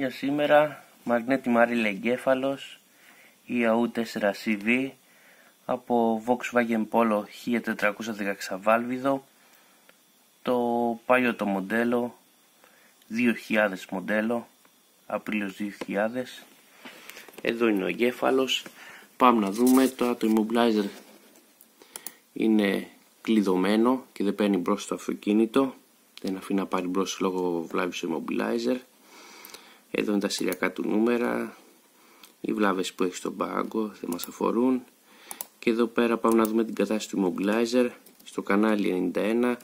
Για σήμερα μαγνέτη Μαρίλα εγκέφαλος IAU4CV από Volkswagen Polo 1416 βάλβιδο, το παλιό το μοντέλο 2000 μοντέλο, Απρίλιος 2000. Εδώ είναι ο εγκέφαλος. Πάμε να δούμε. Τώρα το immobilizer είναι κλειδωμένο και δεν παίρνει μπρος το αυτοκίνητο, δεν αφήνει να πάρει μπρος λόγω βλάβης στο immobilizer. Εδώ είναι τα σηριακά του νούμερα, οι βλάβες που έχει στον πάγκο δεν μας αφορούν. Και εδώ πέρα πάμε να δούμε την κατάσταση του immobilizer. Στο κανάλι 91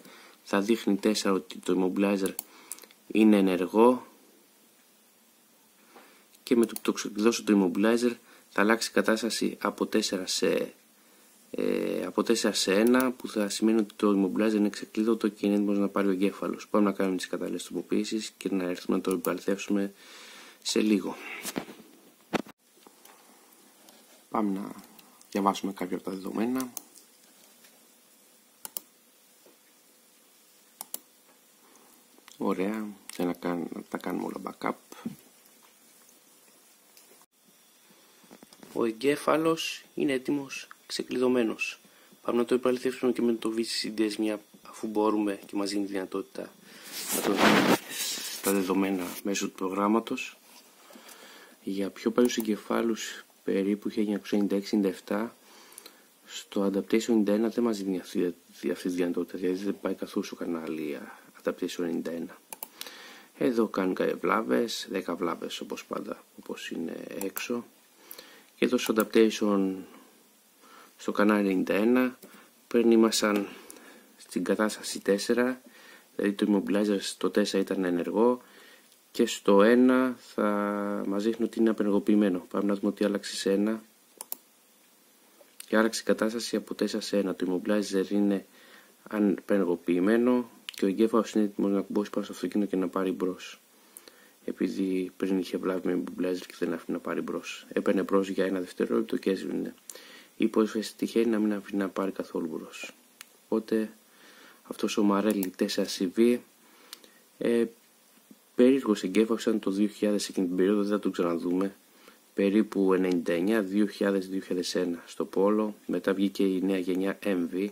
θα δείχνει 4 ότι το immobilizer είναι ενεργό, και με το που το ξεκλειδώσω το immobilizer θα αλλάξει η κατάσταση από 4 σε 1, που θα σημαίνει ότι το immobilizer είναι ξεκλείδωτο και είναι έτοιμος να πάρει ο εγκέφαλος. Πάμε να κάνουμε τις κατάλληλες τροποποιήσεις και να έρθουμε να το επαληθεύσουμε σε λίγο. Πάμε να διαβάσουμε κάποια από τα δεδομένα. Ωραία, να τα κάνουμε όλα backup. Ο εγκέφαλος είναι έτοιμος, ξεκλειδωμένος. Πάμε να το επαληθεύσουμε και με το VCDS, αφού μπορούμε και μας δίνει δυνατότητα να το δούμε στα δεδομένα μέσω του προγράμματος. Για πιο παλιούς εγκεφάλους, περίπου 1996-97, στο Adaptation 91 δεν μας δίνει αυτή τη δυνατότητα, δηλαδή δεν πάει καθόλου στο κανάλι Adaptation 91. Εδώ κάνουν κάποιες βλάβες, 10 βλάβες όπως πάντα, όπως είναι έξω. Και εδώ στο Adaptation στο κανάλι 91 ήμασταν στην κατάσταση 4, δηλαδή το immobilizer στο 4 ήταν ενεργό και στο 1 θα μας δείχνει ότι είναι απενεργοποιημένο. Πάμε να δούμε ότι άλλαξε σε 1 και άλλαξε η κατάσταση από 4 σε 1. Το immobilizer είναι απενεργοποιημένο και ο εγκέφαλος είναι έτοιμος να κουμπώσει πάνω στο αυτοκίνητο και να πάρει μπρος. Επειδή πριν είχε βλάβει με immobilizer και δεν άφηνε να πάρει μπρος. Έπαιρνε μπρος για 1 δευτερόλεπτο και έσβηνε. Ή υπόσχεση τυχαίνει να μην αφήνει να πάρει καθόλου μπρος. Οπότε αυτός ο Marelli 4CV περίεργος εγκέφαλος ήταν το 2000, εκείνη την περίοδο δεν θα τον ξαναδούμε. Περίπου 99, 2000, 2001 στο Polo. Μετά βγήκε η νέα γενιά MV